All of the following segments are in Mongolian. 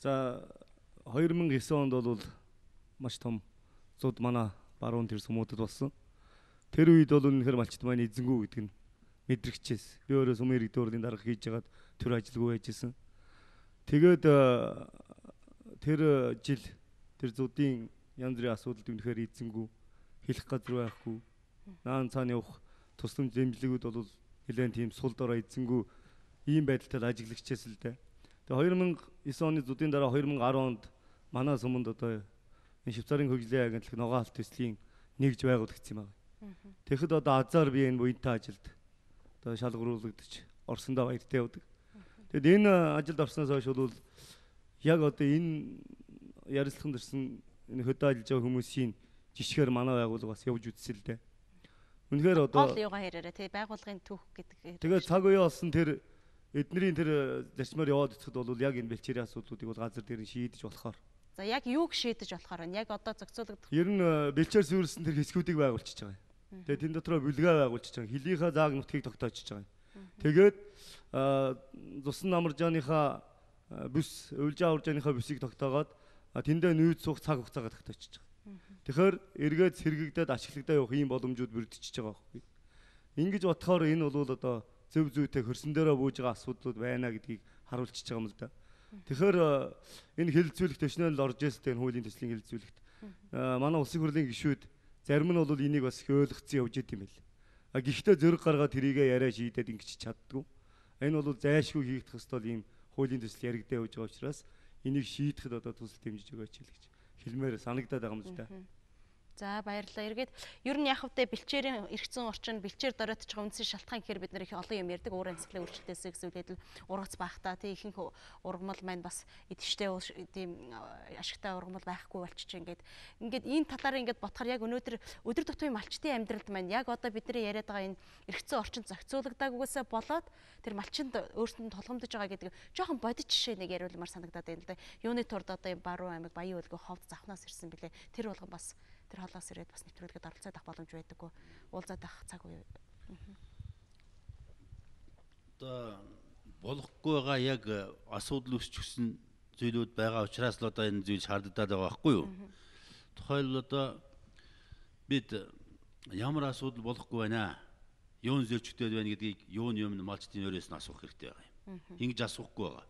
За 2009 онд бол маш том зуд манай баруун тэр сумуудад болсон. Тэр үед бол үнэхээр малчд маань эзэнгүү гэдэг нь мэдрэгчээс. Би өөрөө сумын иргэдийн хурлын дарга хийж ягаад төр ажилгүй байжсэн. Тэгээд тэр жил тэр зуудын янз бүрийн асуудалд үнэхээр эзэнгүү хэлэх газар байхгүй. Наан цааны явах тусламж дэмжлэгүүд бол нэлээд тийм сул дорой эзэнгүү ийм байдалтай ажиглагчээс л дээ. Тэгээ 2009 оны зуудын дараа 2010 онд манай суманд одоо энэ Швейцарын хөгжлийн агентлаг ногоон алт төслийн нэгж байгуулагдсан юм байна. Тэгэхэд одоо азар би энэ буянтай ажилд одоо шалгуулагдаж Орсондоо баяртай явдаг. Тэгэд энэ ажилд орсноос хойш бол яг одоо энэ ярилцлаганд ирсэн энэ хөдөө ажиллаж байгаа хүмүүсийн жишгээр манай байгууллага бас явж үзсэн л дээ. Үнэхээр одоо гол юугаа хэрээрээ тий байгууллагын түүх гэдэг. Тэгээд цаг үе болсон тэр эднэрийн тэр зарчмаар яваад ирэхэд бол яг энэ бэлчээрийн асуудлуудыг бол газар дээр нь шийдэж болохоор. За яг юуг шийдэж болохоор вэ? Яг одоо зохицуулагдах. Ер нь бэлчээр суурилсан тэр хэсгүүдийг байгуулчихж байгаа юм. Тэгээд тэн дотроо бүлгээ байгуулчихж байгаа. Хилийнхаа зааг нутгийг тогтоочж байгаа юм. Тэгээд цусан намаржааныхаа бүс, уйлжаа уржааныхаа бүсийг тогтоогоод тэндээ нүйд суух цаг хугацаагаа тогтоочж байгаа. Тэгэхээр эргээд сэргэгдээд ашиглагдаа явах ийм боломжууд бүрдчихэж байгаа байхгүй. Ингэж бодохоор энэ бол одоо зөв зүйтэй хөрсөн дээрээ бууж байгаа асуудлууд байна гэдгийг харуулчихж байгаа юм л да. Тэгэхээр энэ хэлэлцүүлэгт төчнөөл орж ирсэн энэ хуулийн төслийн хэлэлцүүлэгт манай улсын хурлын гишүүд зарим нь бол энийг бас их ойлгоцсон явж идэм байл. Гэхдээ зөрөг гаргаад тэрийгээ яриа шийдээд ингэж чаддгүй. Энэ бол зайлшгүй хийгдэх ёстой ийм хуулийн төсөл яригдаа явж байгаа учраас энийг шийдэхэд одоо төсөл дэмжиж өгөөч гэж хэлмээр санагдаад байгаа юм л да. За баярлалаа. Эргээд ер нь яг хэвтэ бэлчээрийн эрх зүйн орчин бэлчээр дороотж байгаа үндсэн шалтгаан гэхээр бид нэр их олон юм ярьдаг. Уур амьсгалын өөрчлөлтөөс эсвэл ургац багтаа тий ихэнх ургамал маань бас идэвхтэй тийм ашигтай ургамал байхгүй болчих ингээд энэ талаар ингээд бодохоор яг өнөөдөр өдөр тутмын малчтын амьдралд маань яг одоо бидний яриад байгаа энэ эрх зүйн орчин зохицуулагдаагүйгээсээ болоод тэр малчинд өөрсдөнд тулгамдж байгаа гэдэг жоохон бодит жишээ нэг яриулмаар санагдаад байна л да. Юуны турд одоо энэ Баруун аймаг Баян Өлгөө ховд завхнаас ирсэн билээ. Тэр болгон бас тэр холоос ирээд бас нэвтрүүлгээд оролцоод авах боломж байдаггүй. Уулзаад авах цаг үе. Одоо болохгүй байгаа яг асуудал үүсчихсэн зүйлүүд байгаа учраас л одоо энэ зүйл шаарддаг байгаа байхгүй юу? Тухайлбал одоо бид ямар асуудал болохгүй байна. Юун зөрчигдөд байна гэдгийг юун юм малчдын өрөөс нь асуух хэрэгтэй байгаа юм. Ингэж асуухгүй байгаа.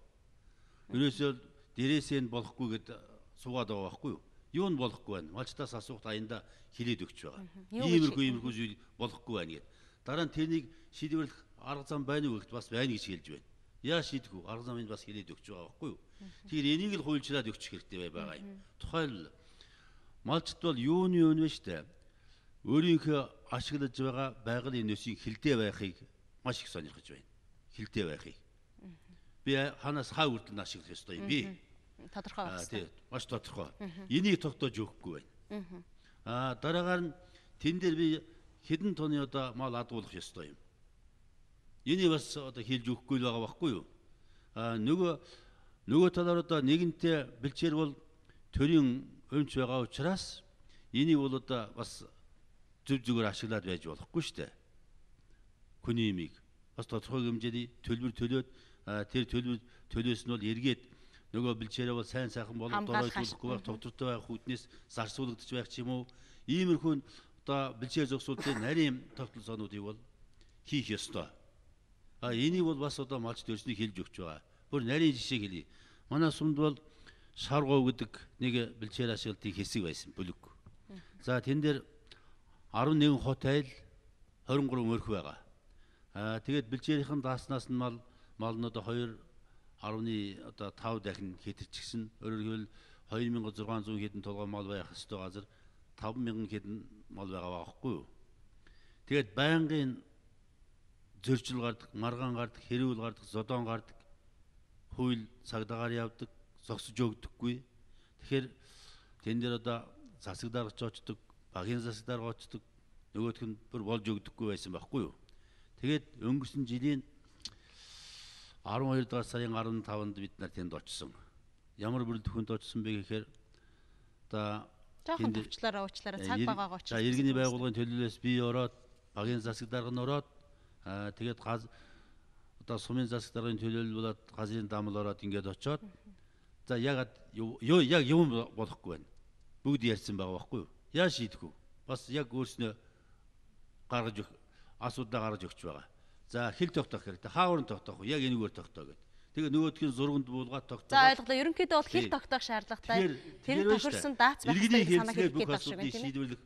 Өрөөсөө дээрээсээ нь болохгүй гэд суугаад байгаа байхгүй юу? Юу нь болохгүй байна. Малчтаас асуухт аянда хэлээд өгч байгаа. Иймэрхүү зүйл болохгүй байна гэд. Дараа нь тэрнийг шийдвэрлэх арга зам байна уу гэхэд бас байна гэж хэлж байна. Яа шийдэх үү? Арга замыг бас хэлээд өгч байгаа байхгүй юу? Тэгэхээр энийг л хуульчлаад өгчих хэрэгтэй байгаа юм. Тухайлбал малчт бол юуны вэ штэ? Өөрийнхөө ашиглаж байгаа байгалийн нөөцийг хилдээ байхыг маш их сонирхож байна. Хилдээ байхыг. Би ханаас хаа хүртэл ашиглах ёстой юм би? Тодорхой байх хэрэгтэй. Маш тодорхой. Энийг тогтоож өгөхгүй байна. Дараагаар нь тэн дээр би хэдэн тонны одоо мал адуулах ёстой юм. Энийг бас одоо хэлж өгөхгүй л байгаа байхгүй юу? Нөгөө талаар одоо нэгэнтээ бэлчээр бол төрийн өмч байгаа учраас энийг бол одоо бас зөв зүгээр ашиглаад байж болохгүй шүү дээ. Хүний имийг бас тодорхой хэмжээний төлбөр төлөөд тэр төлөөс нь бол эргээд нөгөө бэлчээрээ бол сайн сайхан болов доройтуулахгүй байх, тогтвортой байх, хүднээс зарцуулагдаж байх ч юм уу. Иймэрхүү одоо бэлчээр зогсуулалтын нарийн тогтол сонуудыг бол хийх ёстой. Энийг бол бас одоо малчд өрснийг хэлж өгч байгаа. Бүр нарийн жишээ хэлье. Манай сумд бол шаргов гэдэг нэг бэлчээр ашиглалтын хэсэг байсан бүлэг. За тэн дээр 11 хот айл 23 өрх байгаа. Тэгээд бэлчээрийн дааснаас нь мал нь одоо 2.5 дахин хэтэрчихсэн. Өөрөөр хэлбэл 2600 хэдэн толгой мал байх ёстой газар 5000 хэдэн мал байгаа байхгүй юу? Тэгээд байнгын зөрчил гардаг, маргаан гардаг, хэрүүл гардаг, зодон гардаг, хууль цагдаагаар явдаг, зогсож өгдөггүй. Тэгэхээр тэн дээр одоо засаг даргач очдог, багийн засаг дарга очдог, нөгөөх нь бүр болж өгдөггүй байсан байхгүй юу? Тэгээд өнгөрсөн жилийн 12 дугаар сарын 15-нд бид нар тэнд очсон. Ямар бүрэлдэхүүнд очсон бэ гэхээр одоо жоохон төвчлөрөө уучлаарай цаг байгаагаа очсон. За иргэний байгууллагын төлөөлөөс би ороод багийн засаг дарга нь ороод тэгээд одоо сумын засаг даргын төлөөлөл болоод газрын дамл ороод ингээд очоод За ягаад яг юм болохгүй байна. Бүгд ярьсан байгаа байхгүй юу? Яаж шийдэх вэ? Бас яг өөрснөө гаргаж өгөх асуудлаа гаргаж өгч байгаа. За хэл тогтоох хэрэгтэй. Хаагур тогтоох уу? Яг энэгээр тогтоо гэдэг. Тэгээ нөгөөдхийн зурганд буулгаад тогтоох. За ойлголоо. Ерөнхийдөө бол хэл тогтоох шаардлагатай. Тэр тохирсон даац байх хэрэгтэй санаа хэлгээд байх шиг байна.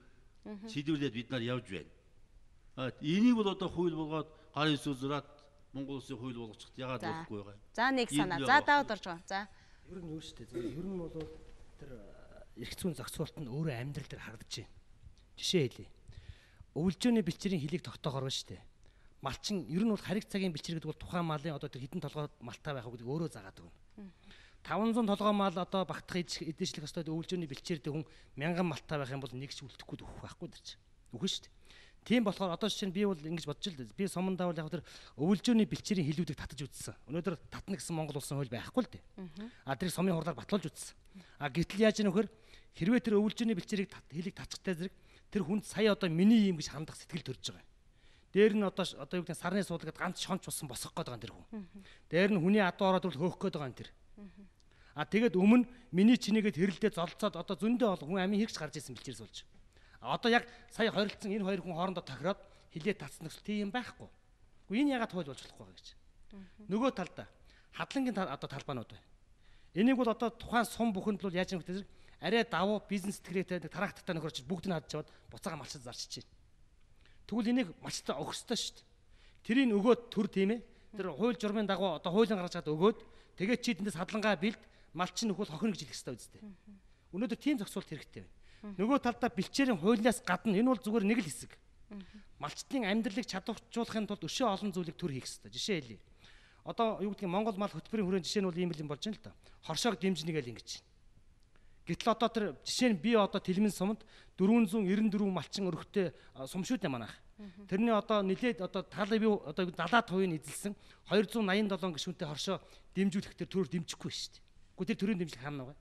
Шийдвэрлээд бид нар явж байна. Энийг бол одоо хууль болгоод гарын сүлзраад Монгол улсын хууль болгочихд ягаад болохгүй байгаа юм. За нэг санаа. За даваад орж байгаа. За. Ер нь юу шүү дээ. Ер нь бол тэр эрх зүйн зохицуулалт нь өөрөө амьдрал дээр харагдаж байна. Жишээ хэлье. Өвлжөөний бэлчээрийн хөлийг тогтоохоор байна шүү дээ. Малчин ер нь бол хариг цагийн бэлчээр гэдэг бол тухайн малын одоо тэр хэдэн толгой малтай байх уу гэдэг өөрөө заагаад өгнө. 500 толгой мал одоо багтах эдээшлэх ёстой өвлжөөний бэлчээрдээ хүн 1000 малтай байх юм бол нэг ч үлдэхгүй өгөх байхгүй дэр чинь. Үгүй шүү дээ. Тийм болохоор одоо жишээ нь би бол ингэж бодож л би сумандаа бол яг тэр өвлжөөний бэлчээрийн хилүүдийг татаж үзсэн. Өнөөдөр татна гэсэн Монгол улсын хууль байхгүй л дээ. Тэр сумын хурлаар батлуулж үзсэн. Гэтэл яаж ийм вөхөр хэрвээ тэр өвлжөөний бэлчээрийг хилийг татчихтай зэрэг тэр хүнд сая одоо миний юм гэж хандах сэтгэл төрж байгаа. Дээр нь одоо юу гэдэг сарны суулгаад ганц шонч болсон босох гээд байгаа юм тэр хүн. Дээр нь хүний адуу ороод хөөх гээд байгаа юм тэр. Тэгээд өмнө миний чинийгээд хэрэлдээ золцоод одоо зөндөө бол хүн амийн хэрэгч гарч ирсэн бэлчээрс болж. Одоо яг сая хорилцсон энэ хоёр хүн хоорондоо тохироод хилээ татсан гэсэн тийм байхгүй. Гэхдээ энэ ягаад хууль болж болохгүй байгаа гэж. Нөгөө талдаа хадлангийн одоо талбаанууд байна. Энийг бол одоо тухайн сум бүхэнд бол яаж юм гэдэг арай давуу бизнес тэтгэрээтэй тараагттай нөхөрч бүгд нь хадж аваад буцаага малчид зарчиж байна. Тэгвэл энийг малчтай өгөх ёстой шүү дээ. Тэрийг өгөөд төр тийм ээ. Тэр хууль журмын дагуу одоо хуулийн гаргаж чад өгөөд тэгээд чи тэндээс хадлангаа бэлд малчин нөхөл хохино гэж хэлэх ёстой үстэй. Өнөөдөр тийм зохицуулт хэрэгтэй байна. Нөгөө талдаа бэлчээрийн хуулиас гадна энэ бол зүгээр нэг л хэсэг. Малчтын амьдралыг чадваржуулахын тулд өшөө олон зүйлийг төр хийх ёстой. Жишээ хэлье. Одоо юу гэдгийг Монгол мал хөтөлбөрийн хүрээнд жишээ нь бол ийм юм болж байна л да. Хоршоог дэмжнэ гэж ингэж. Гэтэл одоо тэр жишээ нь би одоо Тэлмэн сумд 494 малчин өрхтэй сум шүү дээ манайх. Тэрний одоо нэлээд одоо талыг би одоо 70% эзэлсэн 287 гишүүнтэй хоршоо дэмжүүлэх тэр төрөөр дэмжихгүй шүү дээ. Гэхдээ тэр төрийн дэмжлэг хаана байгаа?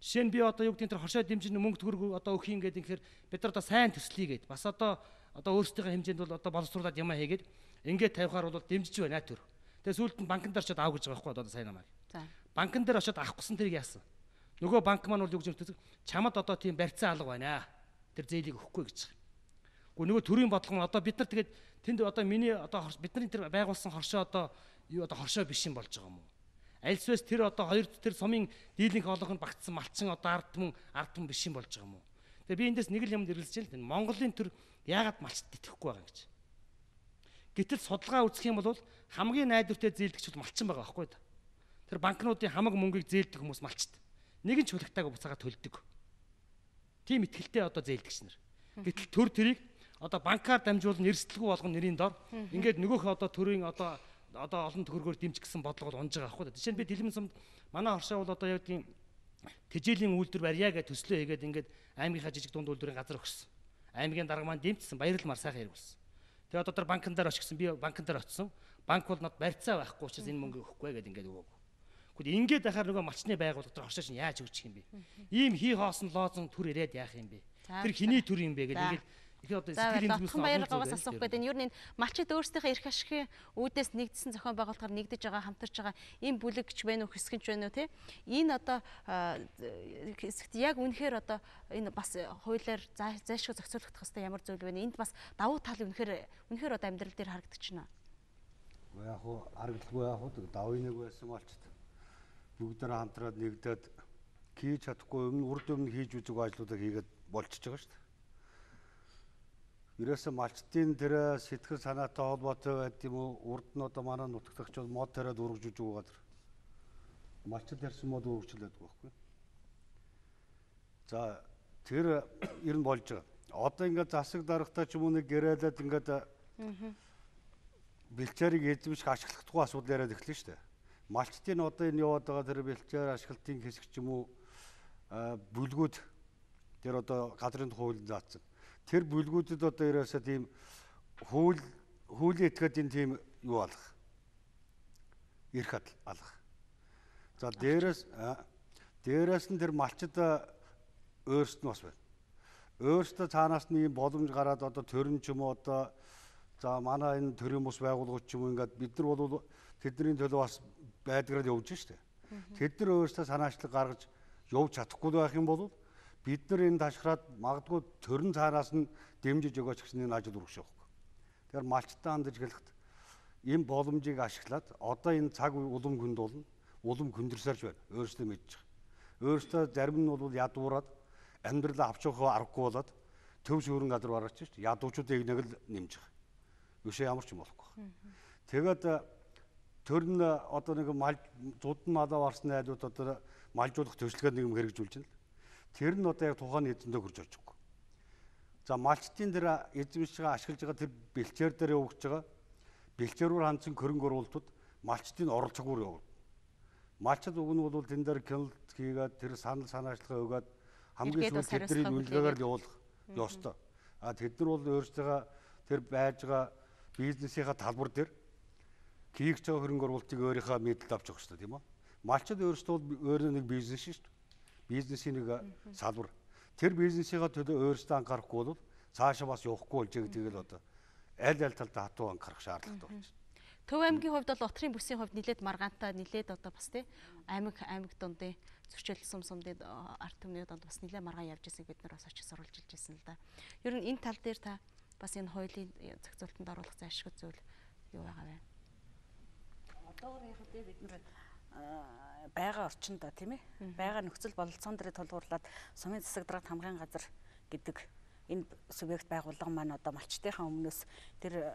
Жишээ нь би одоо юу гэдгийг тэр хоршоо дэмжин мөнгө төгрөг одоо өгөх юм гэдэг ихэр бид нар одоо сайн төслийгээд бас одоо өөрсдийнхээ хэмжээнд бол одоо боловсруулад ямаа хийгээд ингээд тавихаар бол дэмжиж байна төр. Тэгээ сүүлд нь банкн дээр очиод аав гэж байгаа байхгүй одоо сайн намайг. Банкн дээр очиод авахгүйсэн тэрийг яасан. Нөгөө банк маань бол юу гэж хэлдэг чамд одоо тийм барьцаа алга байна. Тэр зээлийг өгөхгүй гэж байгаа. Гэхдээ нөгөө төрийн бодлого нь одоо бид нар тэгээд тэнд одоо миний одоо бидний тэр байгуулсан хоршоо одоо юу одоо хоршоо биш юм болж байгаа юм уу? Альсвэс тэр одоо хоёр тэр сумын дийлэнх олонх нь багтсан малчин одоо ард түмэн биш юм болж байгаа юм уу? Тэгээ би эндээс нэг л юмд ирэлсэж байна. Монголын төр яагаад малчд итгэхгүй байгаа юм гэж. Гэтэл судалгаа үзэх юм бол хамгийн найдвартай зээлдэгч бол малчин байгаа байхгүй да. Тэр банкнуудын хамаг мөнгийг зээлдэг хүмүүс малчд. Нэгэн ч хулигтайг буцаага төлдөг. Тийм итгэлтэй одоо зээлдэгч нар. Гэтэл төр тэрийг одоо банкаар дамжуулан эрсдэлгүй болгоно нэрийн дор. Ингээд нөгөөх одоо төрийн одоо олон төгрөгөөр дэмжих гэсэн бодлого бол унж байгаа байхгүй. Жишээ нь би Тэлмэн сумд манай хоршоо бол одоо яг тийм тэжээлийн үйлдвэр барья гэж төслөө хийгээд ингээд аймгийнхаа жижиг дунд үйлдвэрийн газар өгсөн. Аймгийн дарга маань дэмжсэн баярламар сайхан хэрэг болсон. Тэгээ одоо тэр банкн дээр очсон би банкн дээр очсон. Банк бол над барьцаа байхгүй учраас энэ мөнгө өгөхгүй гэдэг ингээд өгөөг. Гэхдээ ингээд дахаар нөгөө малчны байгууллага тэр хоршооч нь яаж өгчих юм бэ? Ийм хий хоосон лоозон төр ирээд яах юм бэ? Тэр хиний төр юм бэ гэдэг ингээд их одоо сэтгэлийн зүйлс нь баяргаагаас асуух гэдэг нь ер нь малчид өөрсдийнхээ эрх ашигын үүдээс нэгдсэн зохион байгуулалтаар нэгдэж байгаа хамтарч байгаа ийм бүлэгч байна уу хэсгэнч байна уу те энэ одоо хэсэгт яг үнэхээр одоо энэ бас хуулиар зайлшгүй зохицуулах хэрэгтэй ямар зүйл байна энд бас давуу тал үнэхээр одоо амьдрал дээр харагдчихна. Яг хуу харагдaltaгүй яг хуу давуу нэг байсан малчид бүгдээр хамтраад нэгдээд хийж чадахгүй урд өмнө хийж үзэг ажлуудыг хийгээд болчихж байгаа шүү дээ. Ерөөсөө малчтын тэр сэтгэл санаатай холбоотой байд юм уу? Урд нь одоо манай нутагтагч бол мод тариад үргэлжлүүлж байгаа тэр. Малчд ярьсан мод үргэлжлүүлээд байгаа байхгүй. За тэр ер нь болж байгаа. Одоо ингээд засаг даргатай ч юм уу нэг гэрээлээд ингээд бэлчээрийг эзэмших ашиглахдаггүй асуудал яриад эхэлнэ шүү дээ. Малчтын одоо энэ яваад байгаа тэр бэлчээр ашиглалтын хэсэг ч юм уу бүлгүүд тэр одоо газрын хуулинд заасан. Тэр бүлгүүдэд одоо ерөөсөө тийм хуулийн этгээд энэ тийм юу алах. Эрх алах. За дээрээс нь тэр малчид өөрсд нь бас байна. Өөрсдөө цаанаас нь ийм боломж гараад одоо төрн ч юм уу одоо за манай энэ төрийн бус байгууллагууд ч юм уу ингээд бид нар бол тэдний төлөө бас байдгаар явж штэ. Тэд нар өөрсдөө санаачлаг гаргаж явж чадахгүй байх юм бол бид нар энэ ташхраад магадгүй төрн цаанаас нь дэмжиж өгөөч гэсэн энэ ажил үргэлж явахгүй. Тэгэхээр малчтай хандаж гэлэхэд энэ боломжийг ашиглаад одоо энэ цаг үе улам хүнд болно. Улам хүндэрсэрч байна. Өөрсдөө мэдж байгаа. Өөрсдөө зарим нь бол ядуураад амьдралаа авч явах аргагүй болоод төв шүүрэн газар бараач шүү дээ. Ядуучуудыг нэг л нэмж байгаа. Юуше ямар ч юм болохгүй. Тэгээд төрн одоо нэг мал зудан малаа барсан найдууд одоо малжуулах төслөгөө нэг юм хэрэгжүүлж байна л. Тэр нь одоо яг тухайн эзэндээ хүрч орж байгаа. За малчтын тэр эзэмшгээ ашиглаж байгаа тэр бэлчээр дээр өгч байгаа бэлчээрээр хандсан хөрөнгө оруулалтууд малчтын оролцоогүй явна. Малчд уг нь бол тэн дээр кинолт хийгээд тэр санал санаачлагаа өгөөд хамгийн сүүлд тэдний үнэлгээгээр л явуулах ёстой. А тэд нар бол өөрсдөө тэр байж байгаа бизнесийнхаа талбар дээр хийх цаг хөрөнгө оруулалтыг өөрийнхөө мэдэлд авч байгаа шүү дээ, тийм үү? Малчд өөрсдөө өөрөө нэг бизнес шүү дээ. Бизнесийн нэг салбар. Тэр бизнесийнхаа төлөө өөрсдөө анхаарахгүй бол цаашаа бас явахгүй болж байгаа гэдгийг л одоо аль талдаа хатуу анхаарах шаардлагатай болж байна. Төв аймгийн хувьд бол Утарын бүсийн хувьд нэлээд маргаантай нэлээд одоо бас тий аймаг дундын зөрчил сумдын арт түмний донд бас нэлээд маргаан явж байгааг бид нар бас очиж сурвалж илж байсан л да. Ер нь энэ тал дээр та бас энэ хуулийн зохицуултанд оруулах зайлшгүй зүйл юу байгаа вэ? Одоо яг бид нар байгаа орчиндоо тийм ээ байгаа нөхцөл бололцоон дээр тулгуурлаад сумын засаг дарга хамгаалгын газар гэдэг энэ субъект байгууллага маань одоо малчтынхаа өмнөөс тэр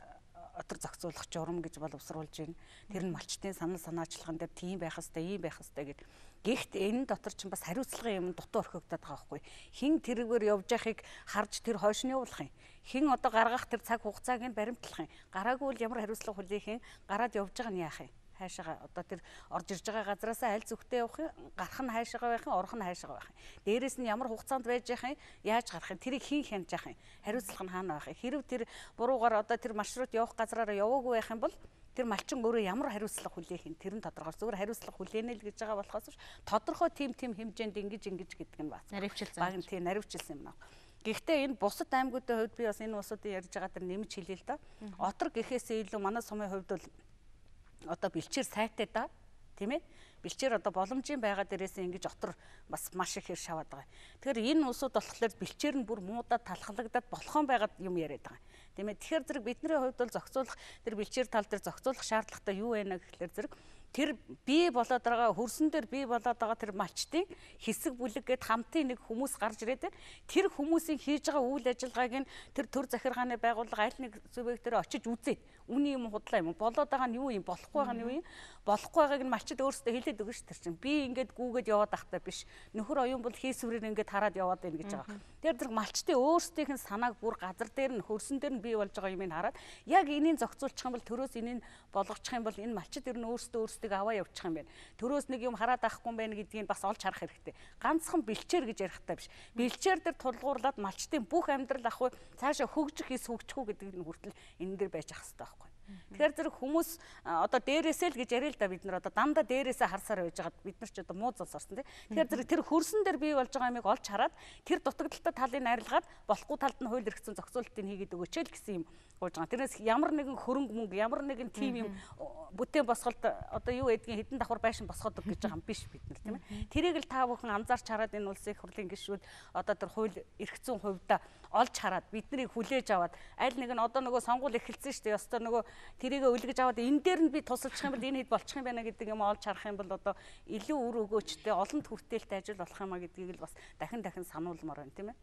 отор зохицуулах журам гэж боловсруулж байна. Тэр нь малчтын санал санаачлаган дээр тийм байх хэвээр, ийм байх хэвээр гэд. Гэхдээ энэ дотор ч бас хариуцлагын юм дутуу орхигдоод байгаа байхгүй. Хин тэргээр явж байхыг харж тэр хойш нь явуулах юм. Хин одоо гаргах тэр цаг хугацааг нь баримтлах юм. Гараагүй бол ямар хариуцлага хүлээх юм? Гараад явж байгаа нь яах юм? Хайшаага одоо тэр орж ирж байгаа газраас аль зүгтээ явах юм? Гарах нь хайшаага байх юм, орох нь хайшаага байх юм. Дээрээс нь ямар хугацаанд байж явах юм? Яаж гарах юм? Тэрийг хин хянаж явах юм? Хариуцлага нь хаана байх юм? Хэрв тэр буруугаар одоо тэр маршрут явах газраараа яваагүй байх юм бол тэр малчин өөрөө ямар хариуцлага хүлээх юм? Тэр нь тодорхой. Зүгээр хариуцлага хүлээнэ л гэж байгаа болохоос тодорхой тийм хэмжээнд ингэж гэдэг нь бац. Наривчилсан. Баг тийм наривчилсан юм байна. Гэхдээ энэ бусад аймагуудын хувьд би бас энэ усуудын ярьж байгаа тэр нэмж хэлээ л да. Отор гэхээсээ илүү манай сумын хувьд бол одоо бэлчээр сайтай да тийм ээ бэлчээр одоо боломжийн байгаа дээрээс ингэж отор бас маш их хэр шаваад байгаа. Тэгэхээр энэ усуд болохоор бэлчээр нь бүр муудаад талхалагдаад болохон байгаад юм яриад байгаа. Тийм ээ тэгэхээр зэрэг бидний хувьд бол зохицуулах тэр бэлчээр тал дээр зохицуулах шаардлагатай юу вэ гэхэлэр зэрэг тэр бий болоод байгаа хөрсөн дээр бий болоод байгаа тэр малчтын хэсэг бүлэг гэд хамтын нэг хүмүүс гарч ирээд тэр хүмүүсийн хийж байгаа үйл ажиллагааг нь тэр төр захиргааны байгууллага аль нэг субъектээр очиж үзээд үний юм худлаа юм болоод байгаа нь юу юм болохгүй байгаа нь юу юм болохгүй байгааг нь малчид өөрсдөө хэлээд өгнө ш тэр чинь би ингээд гүүгээд яваад ахтай биш нөхөр оюун бол хийсвэрээр ингээд хараад яваад байна гэж байгаа. Тэр зэрэг малчтын өөрсдийнх нь санааг бүр газар дээр нь хөрсөн дээр нь бий болж байгаа юмыг хараад яг энийг зохицуулчих юм бол төрөөс энийг болгочих юм бол энэ малчид ер нь өөрсдөө аваа явуучих юм байна. Төрөөс нэг юм хараад авахгүй юм байна гэдгийг бас олж харах хэрэгтэй. Ганцхан бэлчээр гэж ярихгүй биш. Бэлчээр дээр тулгуурлаад малчтын бүх амьдрал ахгүй цаашаа хөгжих хөгжих үү гэдэг нь хүртэл энэ дээр байж ах хэрэгтэй байхгүй. Тэгэхээр зэрэг хүмүүс одоо дээрээсээ л гэж яриа л да бид нар одоо дандаа дээрээсээ харсаар байж байгаа бид нар ч одоо муу зулс орсон тий. Тэгэхээр зэрэг тэр хөрсөн дээр бий болж байгаа юмыг олж хараад тэр дутагдaltaй талыг арилгаад болохгүй талд нь хууль эрхцэн зохицуултыг хийгээд өгөөч л гэсэн юм гуйж байгаа. Тэрнээс ямар нэгэн хөрөнгө мөнгө ямар нэгэн тим юм бүтээн босголт одоо юу гэдгийг хэдэн давхар байшин босгоод өг гэж байгаа юм биш бид нар тийм ээ. Тэрийг л та бүхэн анзаарч хараад энэ улсын их хурлын гишүүд одоо тэр хууль эрхцэн хувьдаа олж хараад биднийг хүлээж аваад аль нэг нь одоо нөгөө сонгуул эхэлсэн шүү дээ. Ёстой нөгөө тэрийг үлгэж аваад энэ дээр нь би тусалчих юм бол энэ хэд болчих юм байна гэдэг юм олж харах юм бол одоо илүү үр өгөөчтэй олонд хүртээлтэй ажил болох юм а гэдгийг л бас дахин сануулмаар байна тийм ээ.